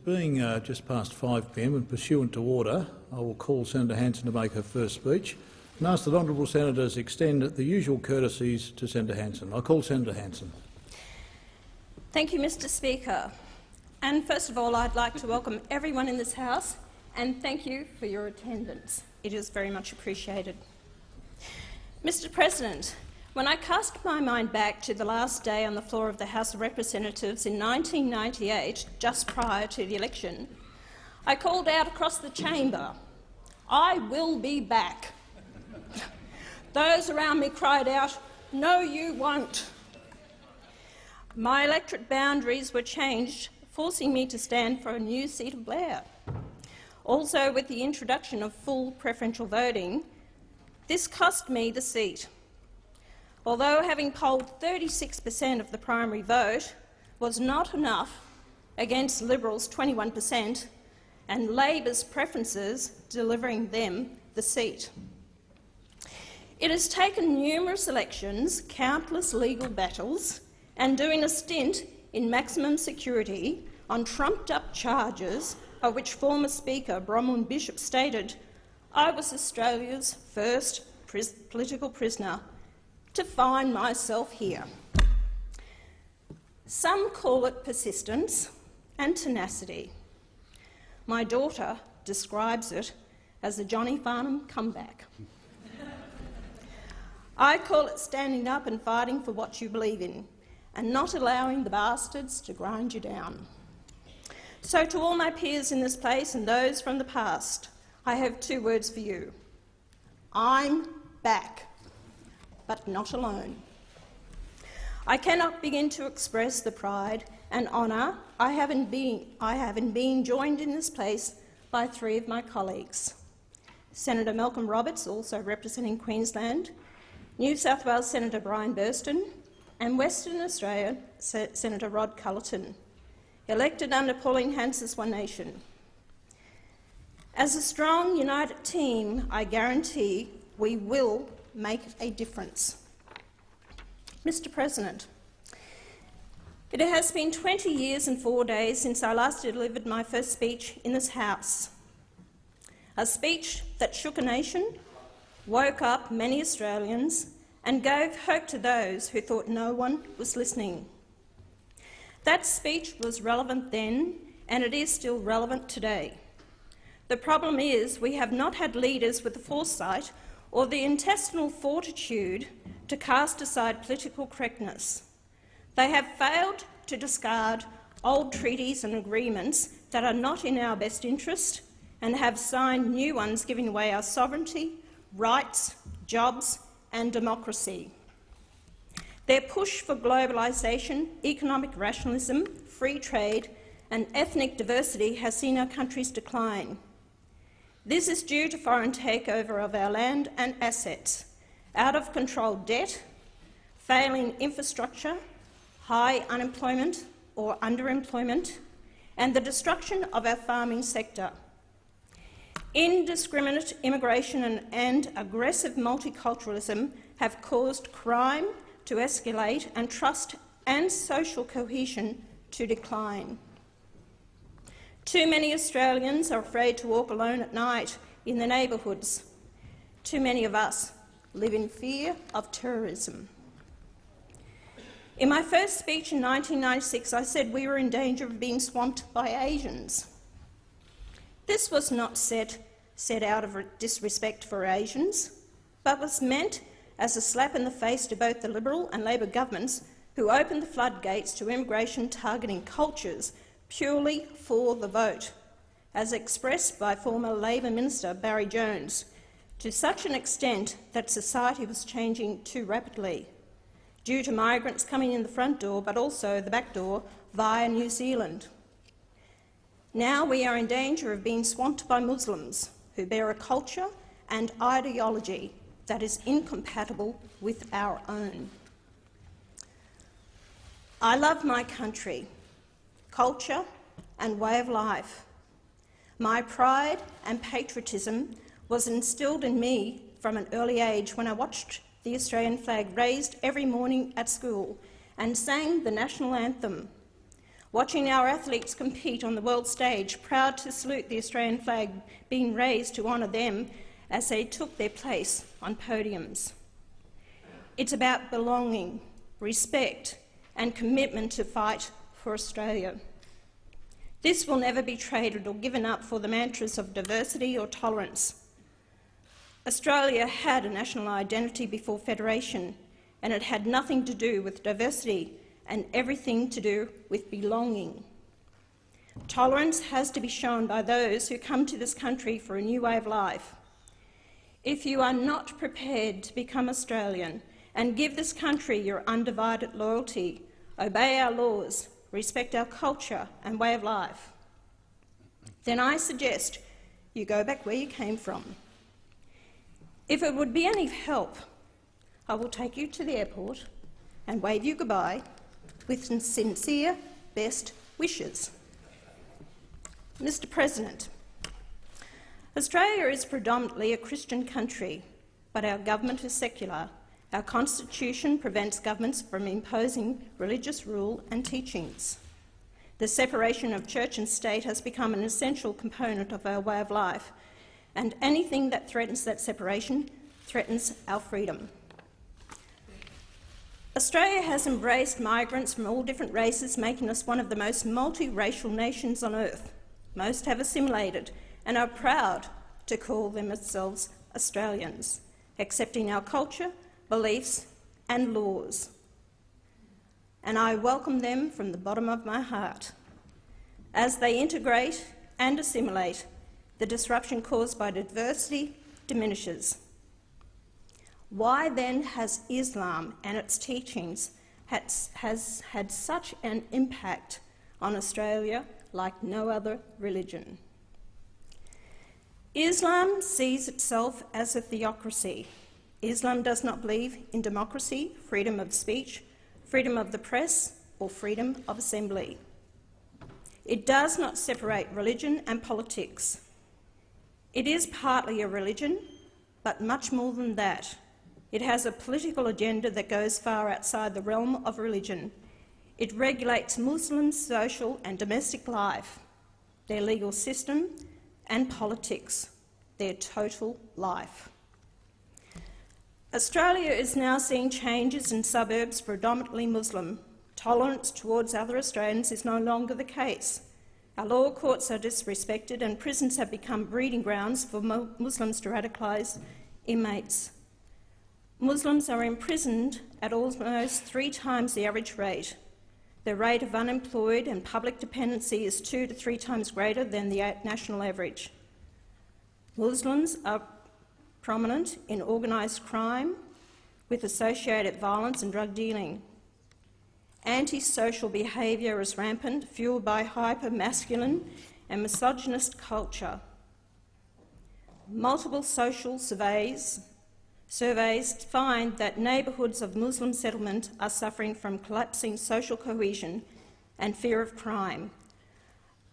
Being just past 5 p.m. and pursuant to order, I will call Senator Hanson to make her first speech and ask that honourable senators extend the usual courtesies to Senator Hanson. I call Senator Hanson. Thank you, Mr Speaker. And first of all, I'd like to welcome everyone in this House and thank you for your attendance. It is very much appreciated. Mr President, when I cast my mind back to the last day on the floor of the House of Representatives in 1998, just prior to the election, I called out across the chamber, "I will be back." Those around me cried out, "No, you won't." My electorate boundaries were changed, forcing me to stand for a new seat of Blair. Also, with the introduction of full preferential voting, this cost me the seat. Although having polled 36% of the primary vote was not enough against Liberals' 21% and Labor's preferences delivering them the seat. It has taken numerous elections, countless legal battles and doing a stint in maximum security on trumped-up charges of which former Speaker Bronwyn Bishop stated, "I was Australia's first political prisoner to find myself here." Some call it persistence and tenacity. My daughter describes it as a Johnny Farnham comeback. I call it standing up and fighting for what you believe in and not allowing the bastards to grind you down. So to all my peers in this place and those from the past, I have two words for you. I'm back, but not alone. I cannot begin to express the pride and honour I have in being joined in this place by three of my colleagues. Senator Malcolm Roberts, also representing Queensland, New South Wales Senator Brian Burston, and Western Australia Senator Rod Cullerton, elected under Pauline Hanson's One Nation. As a strong, united team, I guarantee we will make a difference. Mr President, it has been 20 years and 4 days since I last delivered my first speech in this House, a speech that shook a nation, woke up many Australians and gave hope to those who thought no one was listening. That speech was relevant then, and it is still relevant today. The problem is we have not had leaders with the foresight or the intestinal fortitude to cast aside political correctness. They have failed to discard old treaties and agreements that are not in our best interest and have signed new ones giving away our sovereignty, rights, jobs and democracy. Their push for globalisation, economic rationalism, free trade and ethnic diversity has seen our countries decline. This is due to foreign takeover of our land and assets, out-of-control debt, failing infrastructure, high unemployment or underemployment, and the destruction of our farming sector. Indiscriminate immigration and aggressive multiculturalism have caused crime to escalate and trust and social cohesion to decline. Too many Australians are afraid to walk alone at night in their neighbourhoods. Too many of us live in fear of terrorism. In my first speech in 1996, I said we were in danger of being swamped by Asians. This was not said out of disrespect for Asians, but was meant as a slap in the face to both the Liberal and Labor governments who opened the floodgates to immigration targeting cultures purely for the vote, as expressed by former Labor Minister Barry Jones, to such an extent that society was changing too rapidly, due to migrants coming in the front door but also the back door via New Zealand. Now we are in danger of being swamped by Muslims who bear a culture and ideology that is incompatible with our own. I love my country, culture and way of life. My pride and patriotism was instilled in me from an early age when I watched the Australian flag raised every morning at school and sang the national anthem, watching our athletes compete on the world stage, proud to salute the Australian flag being raised to honour them as they took their place on podiums. It's about belonging, respect and commitment to fight for Australia. This will never be traded or given up for the mantras of diversity or tolerance. Australia had a national identity before Federation, and it had nothing to do with diversity and everything to do with belonging. Tolerance has to be shown by those who come to this country for a new way of life. If you are not prepared to become Australian and give this country your undivided loyalty, obey our laws, respect our culture and way of life, then I suggest you go back where you came from. If it would be any help, I will take you to the airport and wave you goodbye with sincere best wishes. Mr. President, Australia is predominantly a Christian country, but our government is secular. Our constitution prevents governments from imposing religious rule and teachings. The separation of church and state has become an essential component of our way of life, and anything that threatens that separation threatens our freedom. Australia has embraced migrants from all different races, making us one of the most multiracial nations on earth. Most have assimilated and are proud to call themselves Australians, accepting our culture, beliefs and laws. And I welcome them from the bottom of my heart. As they integrate and assimilate, the disruption caused by diversity diminishes. Why then has Islam and its teachings has had such an impact on Australia like no other religion? Islam sees itself as a theocracy. Islam does not believe in democracy, freedom of speech, freedom of the press, or freedom of assembly. It does not separate religion and politics. It is partly a religion, but much more than that. It has a political agenda that goes far outside the realm of religion. It regulates Muslims' social and domestic life, their legal system and politics, their total life. Australia is now seeing changes in suburbs predominantly Muslim. Tolerance towards other Australians is no longer the case. Our law courts are disrespected and prisons have become breeding grounds for Muslims to radicalise inmates. Muslims are imprisoned at almost 3 times the average rate. The rate of unemployed and public dependency is 2 to 3 times greater than the national average. Muslims are prominent in organised crime with associated violence and drug dealing. Antisocial behaviour is rampant, fuelled by hyper-masculine and misogynist culture. Multiple social surveys find that neighbourhoods of Muslim settlement are suffering from collapsing social cohesion and fear of crime.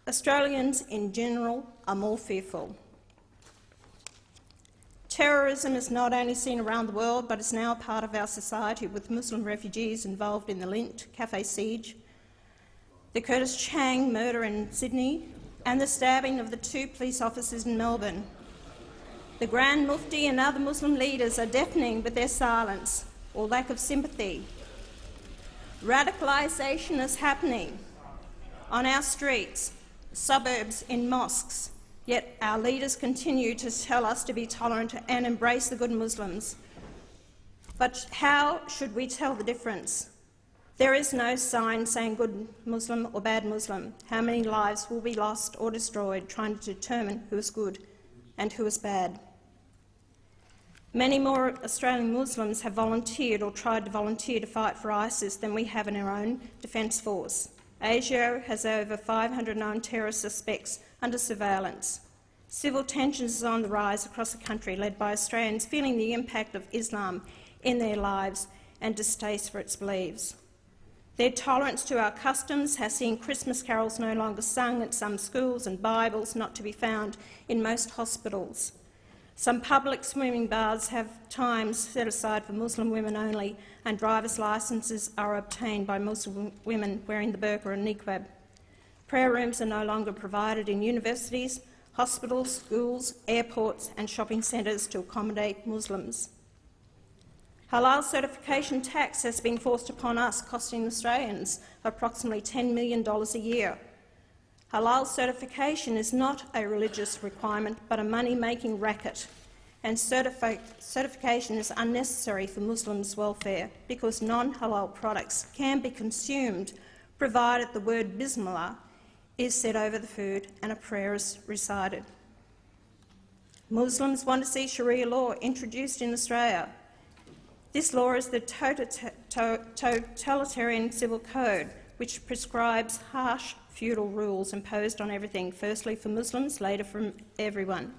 Australians in general are more fearful. Terrorism is not only seen around the world, but is now a part of our society, with Muslim refugees involved in the Lint cafe siege, the Curtis Chang murder in Sydney, and the stabbing of the 2 police officers in Melbourne. The Grand Mufti and other Muslim leaders are deafening with their silence or lack of sympathy. Radicalisation is happening on our streets, suburbs, in mosques, yet our leaders continue to tell us to be tolerant and embrace the good Muslims. But how should we tell the difference? There is no sign saying good Muslim or bad Muslim. How many lives will be lost or destroyed trying to determine who is good and who is bad? Many more Australian Muslims have volunteered or tried to volunteer to fight for ISIS than we have in our own Defence Force. Asia has over 500 known terrorist suspects under surveillance. Civil tensions are on the rise across the country, led by Australians feeling the impact of Islam in their lives and distaste for its beliefs. Their tolerance to our customs has seen Christmas carols no longer sung at some schools and Bibles not to be found in most hospitals. Some public swimming baths have times set aside for Muslim women only, and driver's licences are obtained by Muslim women wearing the burqa and niqab. Prayer rooms are no longer provided in universities, hospitals, schools, airports and shopping centres to accommodate Muslims. Halal certification tax has been forced upon us, costing Australians approximately $10 million a year. Halal certification is not a religious requirement but a money-making racket, and certification is unnecessary for Muslims' welfare because non-halal products can be consumed provided the word Bismillah is said over the food and a prayer is recited. Muslims want to see Sharia law introduced in Australia. This law is the totalitarian civil code, which prescribes harsh feudal rules imposed on everything, firstly for Muslims, later from everyone.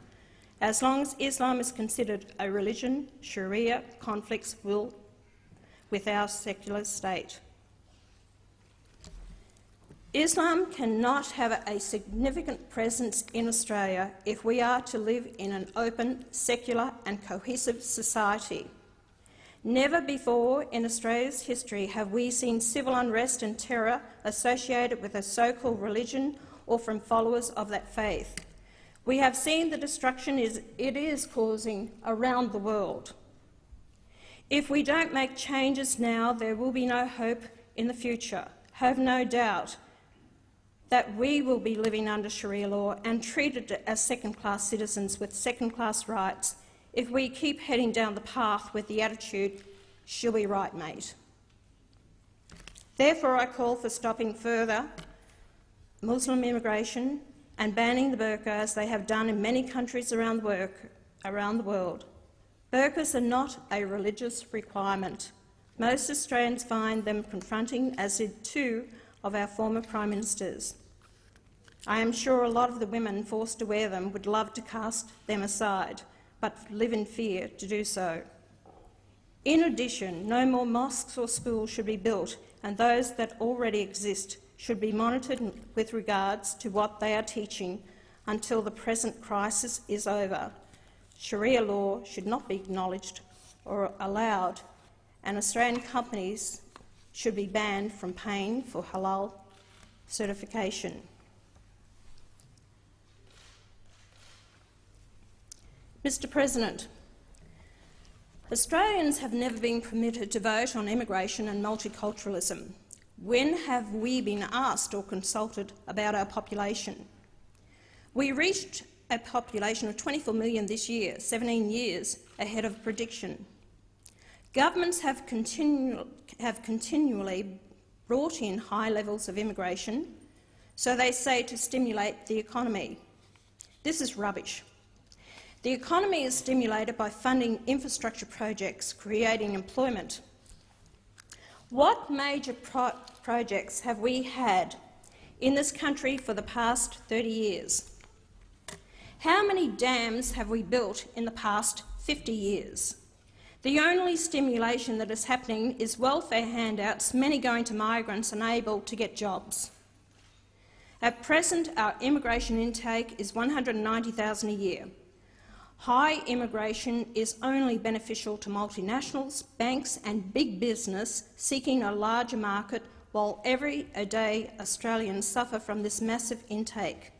As long as Islam is considered a religion, Sharia conflicts will with our secular state. Islam cannot have a significant presence in Australia if we are to live in an open, secular and cohesive society. Never before in Australia's history have we seen civil unrest and terror associated with a so-called religion or from followers of that faith. We have seen the destruction it is causing around the world. If we don't make changes now, there will be no hope in the future. Have no doubt that we will be living under Sharia law and treated as second-class citizens with second-class rights if we keep heading down the path with the attitude, "She'll be right, mate." Therefore, I call for stopping further Muslim immigration and banning the burqa as they have done in many countries around the world. Burqas are not a religious requirement. Most Australians find them confronting, as did two of our former Prime Ministers. I am sure a lot of the women forced to wear them would love to cast them aside, but live in fear to do so. In addition, no more mosques or schools should be built, and those that already exist should be monitored with regards to what they are teaching until the present crisis is over. Sharia law should not be acknowledged or allowed, and Australian companies should be banned from paying for halal certification. Mr. President, Australians have never been permitted to vote on immigration and multiculturalism. When have we been asked or consulted about our population? We reached a population of 24 million this year, 17 years ahead of prediction. Governments have continually brought in high levels of immigration, so they say, to stimulate the economy. This is rubbish. The economy is stimulated by funding infrastructure projects, creating employment. What major projects have we had in this country for the past 30 years? How many dams have we built in the past 50 years? The only stimulation that is happening is welfare handouts, many going to migrants unable to get jobs. At present, our immigration intake is 190,000 a year. High immigration is only beneficial to multinationals, banks and big business seeking a larger market, while everyday Australians suffer from this massive intake.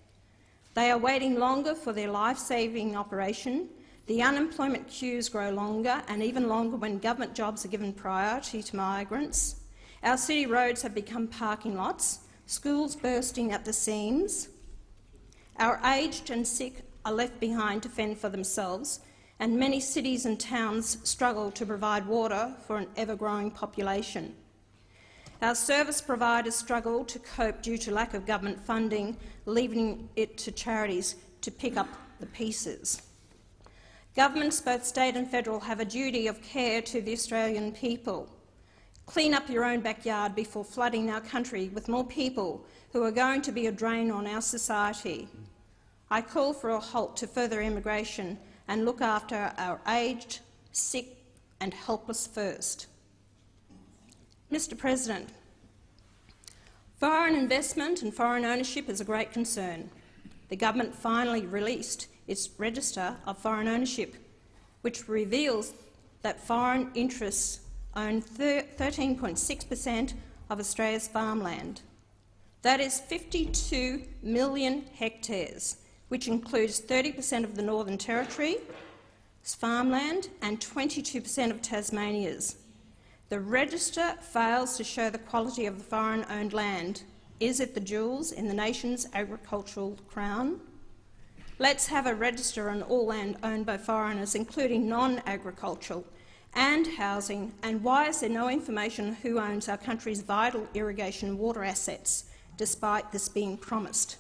They are waiting longer for their life-saving operation. The unemployment queues grow longer, and even longer when government jobs are given priority to migrants. Our city roads have become parking lots, schools bursting at the seams. Our aged and sick are left behind to fend for themselves, and many cities and towns struggle to provide water for an ever-growing population. Our service providers struggle to cope due to lack of government funding, leaving it to charities to pick up the pieces. Governments, both state and federal, have a duty of care to the Australian people. Clean up your own backyard before flooding our country with more people who are going to be a drain on our society. I call for a halt to further immigration and look after our aged, sick and helpless first. Mr. President, foreign investment and foreign ownership is a great concern. The government finally released its register of foreign ownership, which reveals that foreign interests own 13.6% of Australia's farmland. That is 52 million hectares, which includes 30% of the Northern Territory's farmland and 22% of Tasmania's. The register fails to show the quality of the foreign-owned land. Is it the jewels in the nation's agricultural crown? Let's have a register on all land owned by foreigners, including non-agricultural and housing, and why is there no information on who owns our country's vital irrigation and water assets, despite this being promised?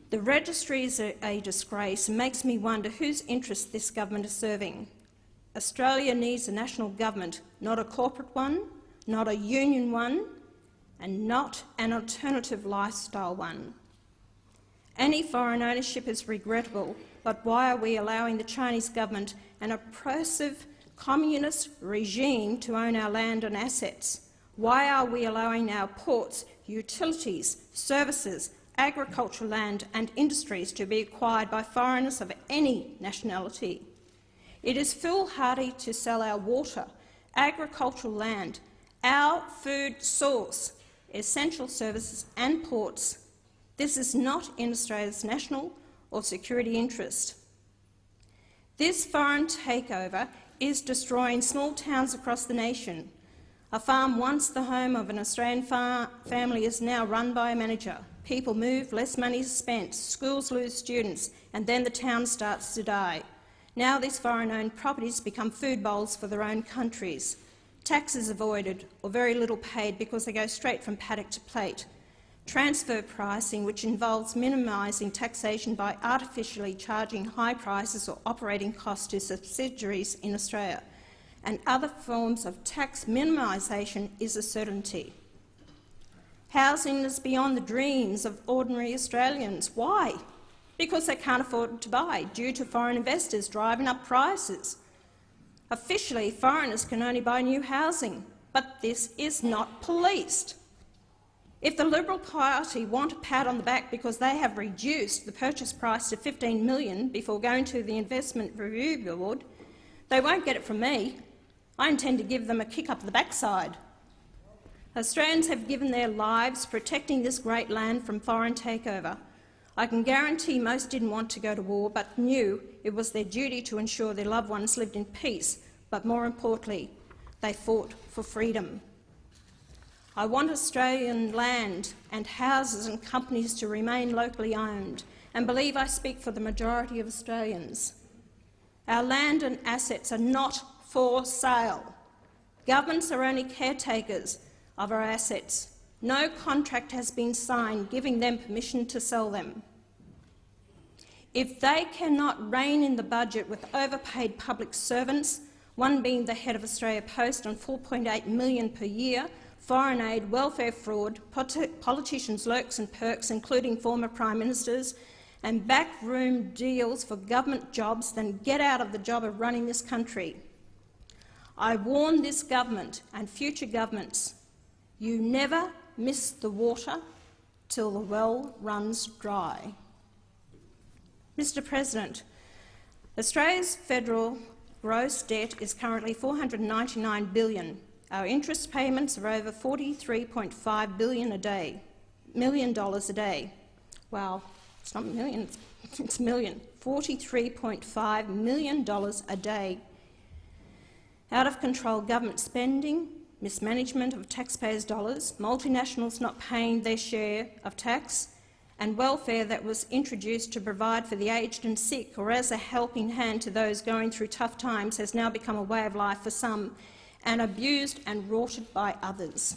The registry is a disgrace and makes me wonder whose interests this government is serving. Australia needs a national government, not a corporate one, not a union one, and not an alternative lifestyle one. Any foreign ownership is regrettable, but why are we allowing the Chinese government, an oppressive communist regime, to own our land and assets? Why are we allowing our ports, utilities, services, agricultural land and industries to be acquired by foreigners of any nationality? It is foolhardy to sell our water, agricultural land, our food source, essential services and ports. This is not in Australia's national or security interest. This foreign takeover is destroying small towns across the nation. A farm once the home of an Australian family is now run by a manager. People move, less money is spent, schools lose students, and then the town starts to die. Now these foreign-owned properties become food bowls for their own countries. Taxes avoided or very little paid because they go straight from paddock to plate. Transfer pricing, which involves minimising taxation by artificially charging high prices or operating costs to subsidiaries in Australia, and other forms of tax minimisation, is a certainty. Housing is beyond the dreams of ordinary Australians. Why? Because they can't afford to buy, due to foreign investors driving up prices. Officially, foreigners can only buy new housing, but this is not policed. If the Liberal Party want a pat on the back because they have reduced the purchase price to $15 million before going to the Investment Review Board, they won't get it from me. I intend to give them a kick up the backside. Australians have given their lives protecting this great land from foreign takeover. I can guarantee most didn't want to go to war, but knew it was their duty to ensure their loved ones lived in peace, but more importantly, they fought for freedom. I want Australian land and houses and companies to remain locally owned, and believe I speak for the majority of Australians. Our land and assets are not for sale. Governments are only caretakers of our assets. No contract has been signed giving them permission to sell them. If they cannot rein in the budget with overpaid public servants, one being the head of Australia Post on $4.8 million per year, foreign aid, welfare fraud, politicians' lurks and perks, including former Prime Ministers, and backroom deals for government jobs, then get out of the job of running this country. I warn this government and future governments, you never miss the water till the well runs dry. Mr President, Australia's federal gross debt is currently $499 billion. Our interest payments are over $43.5 billion a day, $1 a day. Wow, it's not million, it's million. $43.5 million a day. Out of control government spending, mismanagement of taxpayers' dollars, multinationals not paying their share of tax, and welfare that was introduced to provide for the aged and sick or as a helping hand to those going through tough times has now become a way of life for some and abused and rorted by others.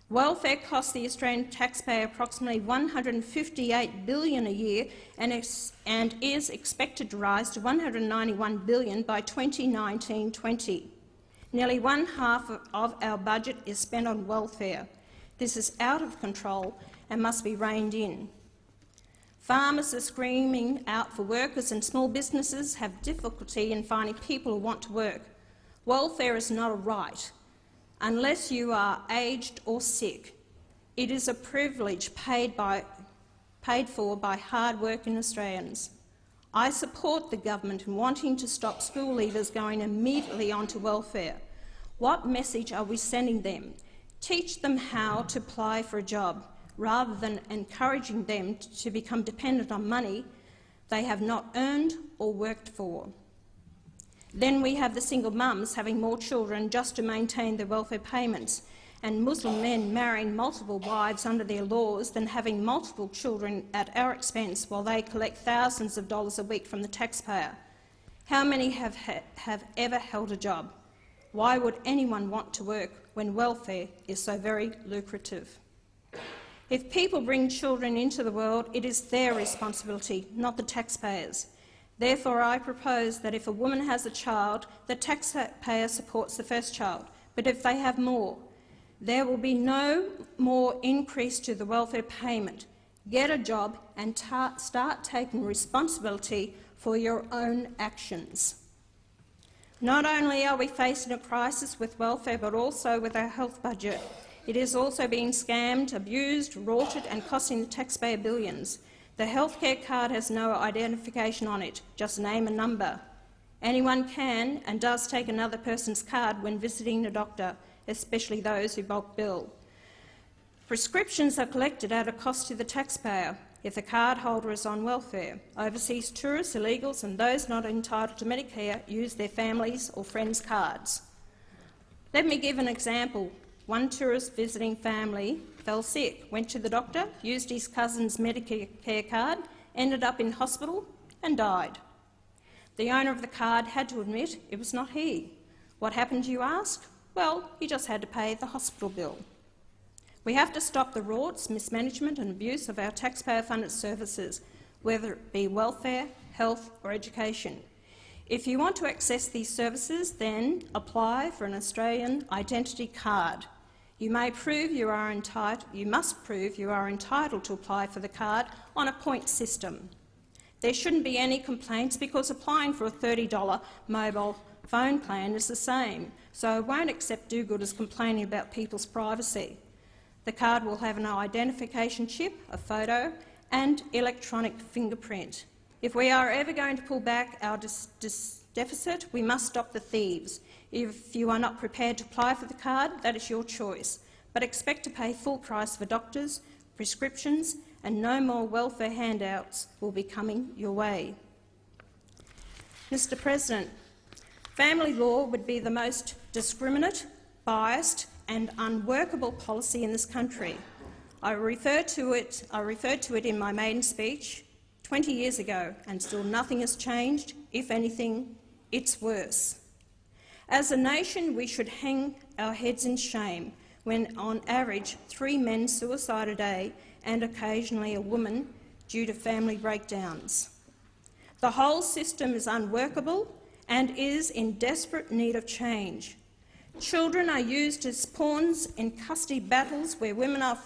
Welfare costs the Australian taxpayer approximately $158 billion a year and is expected to rise to $191 billion by 2019-20. Nearly one half of our budget is spent on welfare. This is out of control and must be reined in. Farmers are screaming out for workers, and small businesses have difficulty in finding people who want to work. Welfare is not a right. Unless you are aged or sick, it is a privilege paid for by hard-working Australians. I support the government in wanting to stop school leavers going immediately onto welfare. What message are we sending them? Teach them how to apply for a job. rather than encouraging them to become dependent on money they have not earned or worked for. Then we have the single mums having more children just to maintain their welfare payments, and Muslim men marrying multiple wives under their laws than having multiple children at our expense while they collect thousands of dollars a week from the taxpayer. How many have ever held a job? Why would anyone want to work when welfare is so very lucrative? If people bring children into the world, it is their responsibility, not the taxpayers. Therefore, I propose that if a woman has a child, the taxpayer supports the first child. But if they have more, there will be no more increase to the welfare payment. Get a job and start taking responsibility for your own actions. Not only are we facing a crisis with welfare, but also with our health budget. It is also being scammed, abused, rorted and costing the taxpayer billions. The healthcare card has no identification on it, just name and number. Anyone can and does take another person's card when visiting a doctor, especially those who bulk bill. Prescriptions are collected at a cost to the taxpayer if the card holder is on welfare. Overseas tourists, illegals and those not entitled to Medicare use their families' or friends' cards. Let me give an example. One tourist visiting family fell sick, went to the doctor, used his cousin's Medicare card, ended up in hospital and died. The owner of the card had to admit it was not he. What happened, you ask? Well, he just had to pay the hospital bill. We have to stop the rorts, mismanagement and abuse of our taxpayer-funded services, whether it be welfare, health or education. If you want to access these services, then apply for an Australian identity card. You must prove you are entitled to apply for the card on a point system. There shouldn't be any complaints because applying for a $30 mobile phone plan is the same, so I won't accept do-gooders complaining about people's privacy. The card will have an identification chip, a photo and electronic fingerprint. If we are ever going to pull back our deficit, we must stop the thieves. If you are not prepared to apply for the card, that is your choice, but expect to pay full price for doctors, prescriptions and no more welfare handouts will be coming your way. Mr President, family law would be the most discriminate, biased and unworkable policy in this country. I referred to it in my maiden speech 20 years ago, and still nothing has changed. If anything, it's worse. As a nation, we should hang our heads in shame when, on average, 3 men suicide a day and occasionally a woman due to family breakdowns. The whole system is unworkable and is in desperate need of change. Children are used as pawns in custody battles where women are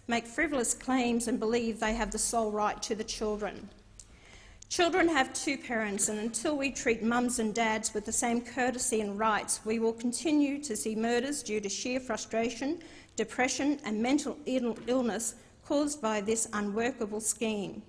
make frivolous claims and believe they have the sole right to the children. Children have 2 parents, and until we treat mums and dads with the same courtesy and rights, we will continue to see murders due to sheer frustration, depression and mental illness caused by this unworkable scheme.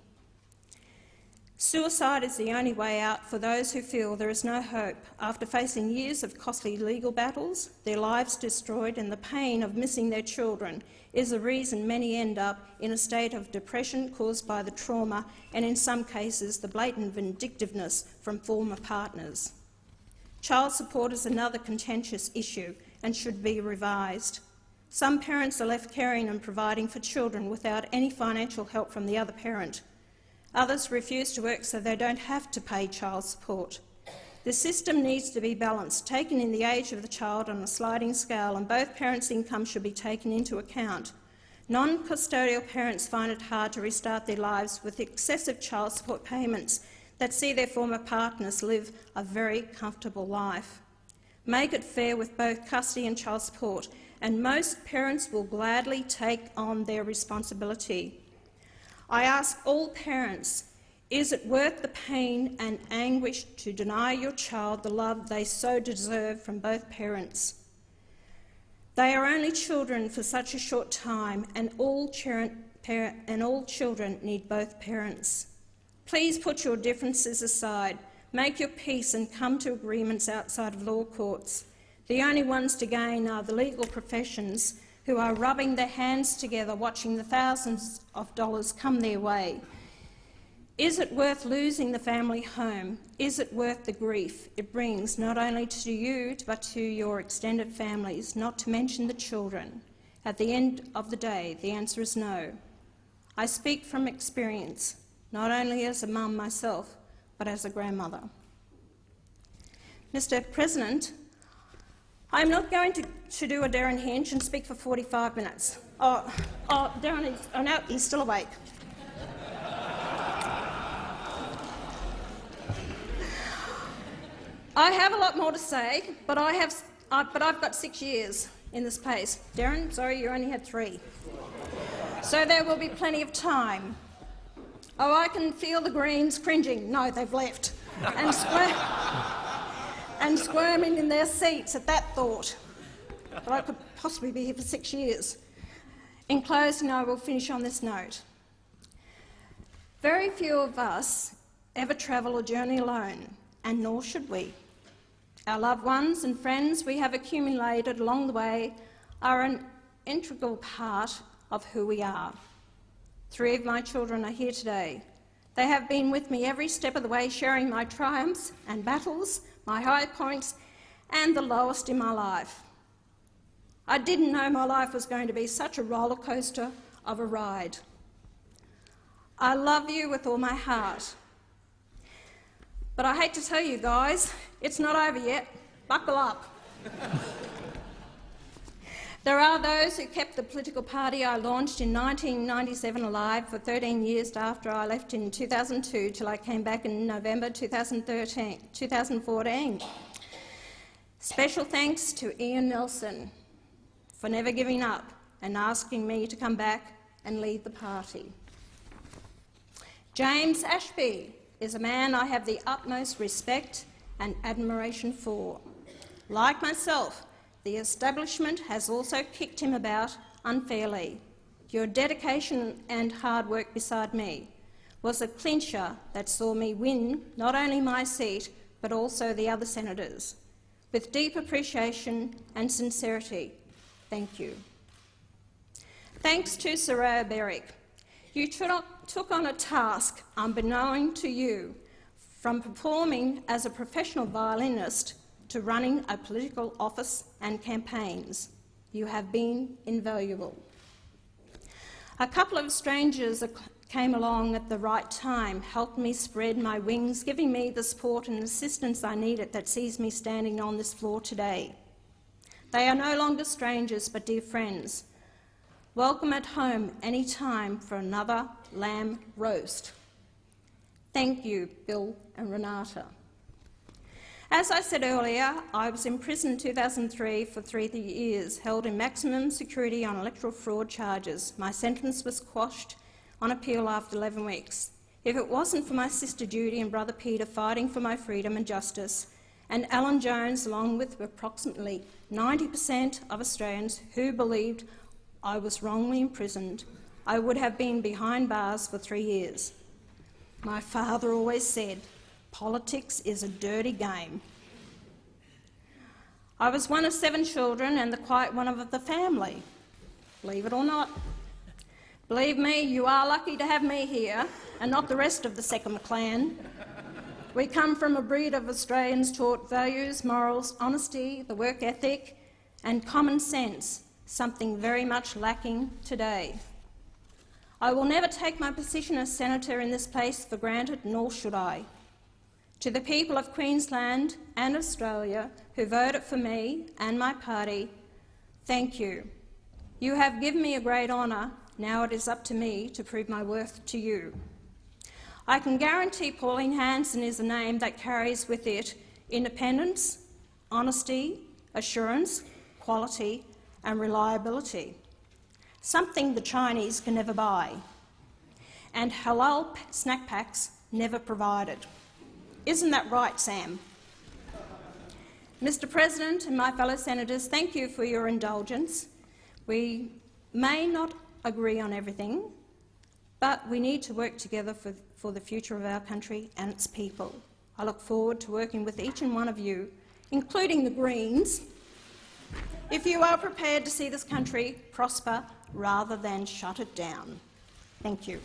Suicide is the only way out for those who feel there is no hope. After facing years of costly legal battles, their lives destroyed and the pain of missing their children is the reason many end up in a state of depression caused by the trauma and, in some cases, the blatant vindictiveness from former partners. Child support is another contentious issue and should be revised. Some parents are left caring and providing for children without any financial help from the other parent. Others refuse to work so they don't have to pay child support. The system needs to be balanced, taking in the age of the child on a sliding scale, and both parents' income should be taken into account. Non-custodial parents find it hard to restart their lives with excessive child support payments that see their former partners live a very comfortable life. Make it fair with both custody and child support, and most parents will gladly take on their responsibility. I ask all parents, is it worth the pain and anguish to deny your child the love they so deserve from both parents? They are only children for such a short time, and all children need both parents. Please put your differences aside, make your peace and come to agreements outside of law courts. The only ones to gain are the legal professions who are rubbing their hands together watching the thousands of dollars come their way. Is it worth losing the family home? Is it worth the grief it brings not only to you but to your extended families, not to mention the children? At the end of the day, the answer is no. I speak from experience, not only as a mum myself, but as a grandmother. Mr. President, I'm not going to do a Darren Hinch and speak for 45 minutes. Darren is, no, he's still awake. I have a lot more to say, but I've got 6 years in this place. Darren, sorry, you only had 3. So there will be plenty of time. Oh, I can feel the Greens cringing. No, they've left. And squirming in their seats at that thought. But I could possibly be here for 6 years. In closing, I will finish on this note. Very few of us ever travel or journey alone, and nor should we. Our loved ones and friends we have accumulated along the way are an integral part of who we are. 3 of my children are here today. They have been with me every step of the way, sharing my triumphs and battles, my high points and the lowest in my life. I didn't know my life was going to be such a roller coaster of a ride. I love you with all my heart. But I hate to tell you guys, it's not over yet. Buckle up. There are those who kept the political party I launched in 1997 alive for 13 years after I left in 2002 till I came back in November 2014. Special thanks to Ian Nelson for never giving up and asking me to come back and lead the party. James Ashby is a man I have the utmost respect and admiration for. Like myself, the establishment has also kicked him about unfairly. Your dedication and hard work beside me was a clincher that saw me win not only my seat but also the other senators. With deep appreciation and sincerity, thank you. Thanks to Soraya Berrick. You took on a task unbeknown to you, from performing as a professional violinist to running a political office and campaigns. You have been invaluable. A couple of strangers came along at the right time, helped me spread my wings, giving me the support and assistance I needed that sees me standing on this floor today. They are no longer strangers but dear friends. Welcome at home any time for another lamb roast. Thank you, Bill and Renata. As I said earlier, I was in prison in 2003 for 3 years, held in maximum security on electoral fraud charges. My sentence was quashed on appeal after 11 weeks. If it wasn't for my sister Judy and brother Peter fighting for my freedom and justice, and Alan Jones, along with approximately 90% of Australians who believed I was wrongly imprisoned, I would have been behind bars for 3 years. My father always said, politics is a dirty game. I was one of 7 children and the quiet one of the family, believe it or not. Believe me, you are lucky to have me here and not the rest of the second clan. We come from a breed of Australians taught values, morals, honesty, the work ethic and common sense, something very much lacking today. I will never take my position as Senator in this place for granted, nor should I. To the people of Queensland and Australia who voted for me and my party, thank you. You have given me a great honour. Now it is up to me to prove my worth to you. I can guarantee Pauline Hanson is a name that carries with it independence, honesty, assurance, quality and reliability, something the Chinese can never buy, and halal snack packs never provided. Isn't that right, Sam? Mr. President and my fellow senators, thank you for your indulgence. We may not agree on everything, but we need to work together for the future of our country and its people. I look forward to working with each and one of you, including the Greens, if you are prepared to see this country prosper rather than shut it down. Thank you.